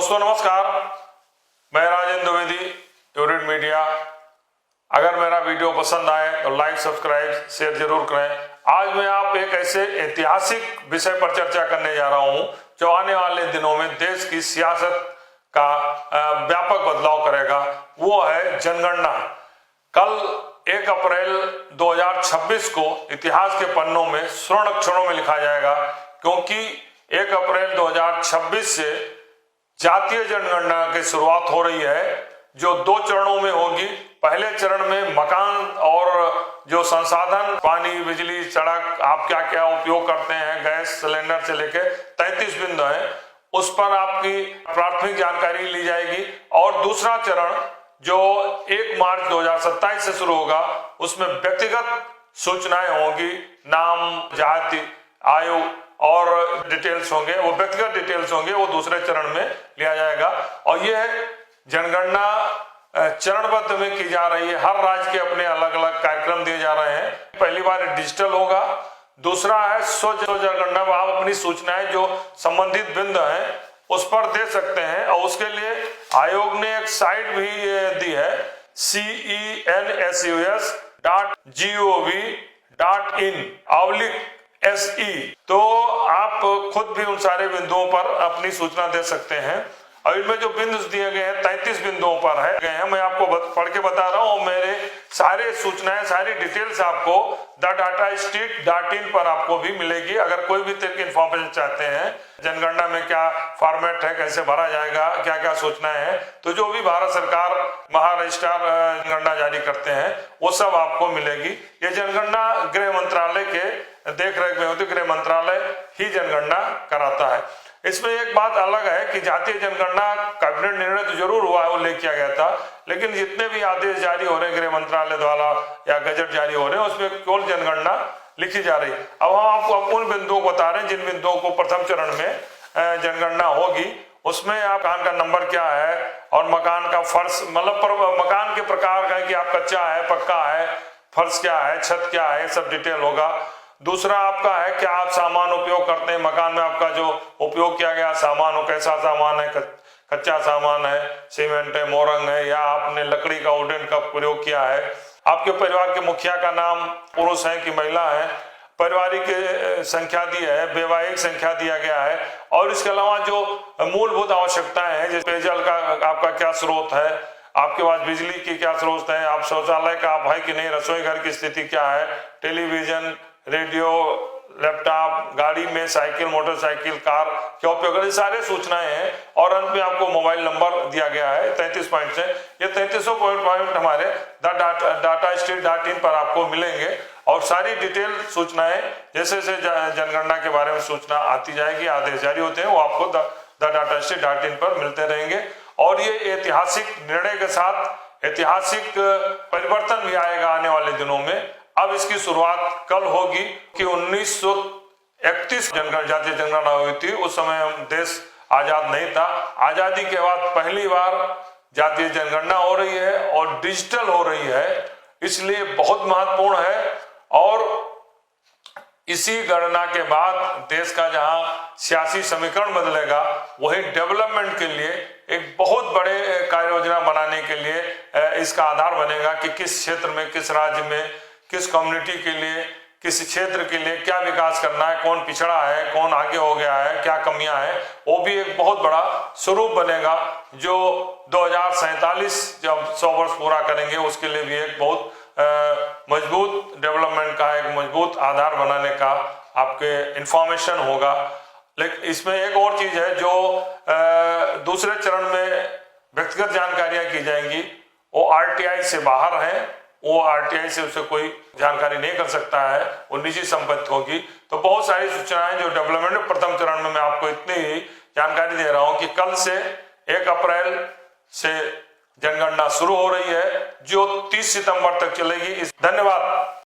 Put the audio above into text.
दोस्तों नमस्कार, मैं राजेंद्र द्विवेदी, यूनिट मीडिया। अगर मेरा वीडियो पसंद आए तो लाइक, सब्सक्राइब, शेयर जरूर करें। आज मैं आप एक ऐसे ऐतिहासिक विषय पर चर्चा करने जा रहा हूं जो आने वाले दिनों में देश की सियासत का व्यापक बदलाव करेगा। वो है जनगणना। कल 1 अप्रैल 2026 को इतिहास के पन्नों में स्वर्ण अक्षरों में लिखा जाएगा, क्योंकि 1 अप्रैल 2026 से जातीय जनगणना की शुरुआत हो रही है, जो 2 चरणों में होगी। पहले चरण में मकान और जो संसाधन, पानी, बिजली, सड़क, आप क्या क्या उपयोग करते हैं, गैस सिलेंडर से लेके 33 बिंदु हैं, उस पर आपकी प्राथमिक जानकारी ली जाएगी। और दूसरा चरण जो 1 मार्च 2027 से शुरू होगा, उसमें व्यक्तिगत सूचनाएं होंगी, नाम, जाति, आयु और डिटेल्स होंगे, वो व्यक्तिगत डिटेल्स होंगे, वो दूसरे चरण में लिया जाएगा। और यह जनगणना चरणबद्ध में की जा रही है। हर राज्य के अपने अलग अलग कार्यक्रम दिए जा रहे हैं। पहली बार डिजिटल होगा। दूसरा है स्वच्छ जनगणना। आप अपनी सूचनाएं जो संबंधित बिंदु हैं उस पर दे सकते हैं, और उसके लिए आयोग ने एक साइट भी दी है, census.gov.in/SE। तो आप खुद भी उन सारे बिंदुओं पर अपनी सूचना दे सकते हैं। और इनमें जो बिंदु दिए गए हैं 33 बिंदुओं पर है, मैं आपको पढ़ के बता रहा हूँ। मेरे सारे सूचनाएं, सारी डिटेल्स आपको thedatastate.in पर आपको भी मिलेगी। अगर कोई भी तरह की इंफॉर्मेशन चाहते हैं, जनगणना में क्या फॉर्मेट है, कैसे भरा जाएगा, क्या क्या सूचनाएं हैं, तो जो भी भारत सरकार महारजिस्ट्रार जनगणना जारी करते हैं वो सब आपको मिलेगी। ये जनगणना गृह मंत्रालय के देख रेख में होती, गृह मंत्रालय ही जनगणना कराता है। इसमें एक बात अलग है कि जातीय जनगणना कैबिनेट निर्णय तो जरूर हुआ है, वो ले किया गया था, लेकिन जितने भी आदेश जारी हो रहे हैं गृह मंत्रालय द्वारा या गजट जारी हो रहे हैं, उसमें केवल जनगणना लिखी जा रही है। अब हम आपको उन बिंदुओं को बता रहे हैं जिन बिंदुओं को प्रथम चरण में जनगणना होगी। उसमें आप मकान का नंबर क्या है, और मकान का फर्श, मतलब मकान के प्रकार का है कि आप कच्चा है, पक्का है, फर्श क्या है, छत क्या है, सब डिटेल होगा। दूसरा आपका है क्या आप सामान उपयोग करते हैं, मकान में आपका जो उपयोग किया गया सामान हो, कैसा सामान है, कच्चा सामान है, सीमेंट है, मोरंग है, या आपने लकड़ी का वुडन का प्रयोग किया है। आपके परिवार के मुखिया का नाम पुरुष है कि महिला है, पारिवारिक संख्या दी है, वैवाहिक संख्या दिया गया है। और इसके अलावा जो मूलभूत आवश्यकताएं हैं, जैसे पेयजल का आपका क्या स्रोत है, आपके पास बिजली की क्या स्रोत है, आप शौचालय का आप है कि नहीं, रसोई घर की स्थिति क्या है, टेलीविजन, रेडियो, लैपटॉप, गाड़ी में साइकिल, मोटरसाइकिल, कार क्या उपयोग है, सारे सूचनाएं हैं। और अंत में आपको मोबाइल नंबर दिया गया है 33 पॉइंट से। ये 33 पॉइंट हमारे thedatastate.in पर आपको मिलेंगे, और सारी डिटेल सूचनाएं जैसे जैसे जनगणना के बारे में सूचना आती जाएगी, आदेश जारी होते हैं, वो आपको thedatastate.in पर मिलते रहेंगे। और ये ऐतिहासिक निर्णय के साथ ऐतिहासिक परिवर्तन भी आएगा आने वाले दिनों में। अब इसकी शुरुआत कल होगी कि 1931 जातीय जनगणना हुई थी। उस समय देश आजाद नहीं था। आजादी के बाद पहली बार जातीय जनगणना हो रही है और डिजिटल हो रही है, इसलिए बहुत महत्वपूर्ण है। और इसी गणना के बाद देश का जहां सियासी समीकरण बदलेगा, वही डेवलपमेंट के लिए एक बहुत बड़े कार्य योजना बनाने के लिए इसका आधार बनेगा कि किस क्षेत्र में, किस राज्य में, किस कम्युनिटी के लिए, किस क्षेत्र के लिए क्या विकास करना है, कौन पिछड़ा है, कौन आगे हो गया है, क्या कमियां हैं। वो भी एक बहुत बड़ा स्वरूप बनेगा, जो 2047 जब 100 वर्ष पूरा करेंगे उसके लिए भी एक बहुत मजबूत डेवलपमेंट का, एक मजबूत आधार बनाने का आपके इंफॉर्मेशन होगा। लेकिन इसमें एक और चीज है, जो दूसरे चरण में व्यक्तिगत जानकारियां की जाएंगी, वो आरटीआई से बाहर है। वो आरटीआई से उसे कोई जानकारी नहीं कर सकता है, वो निजी संपत्ति होगी। तो बहुत सारी सूचनाएं जो डेवलपमेंट प्रथम चरण में मैं आपको इतनी ही जानकारी दे रहा हूं कि कल से 1 अप्रैल से जनगणना शुरू हो रही है, जो 30 सितंबर तक चलेगी। धन्यवाद।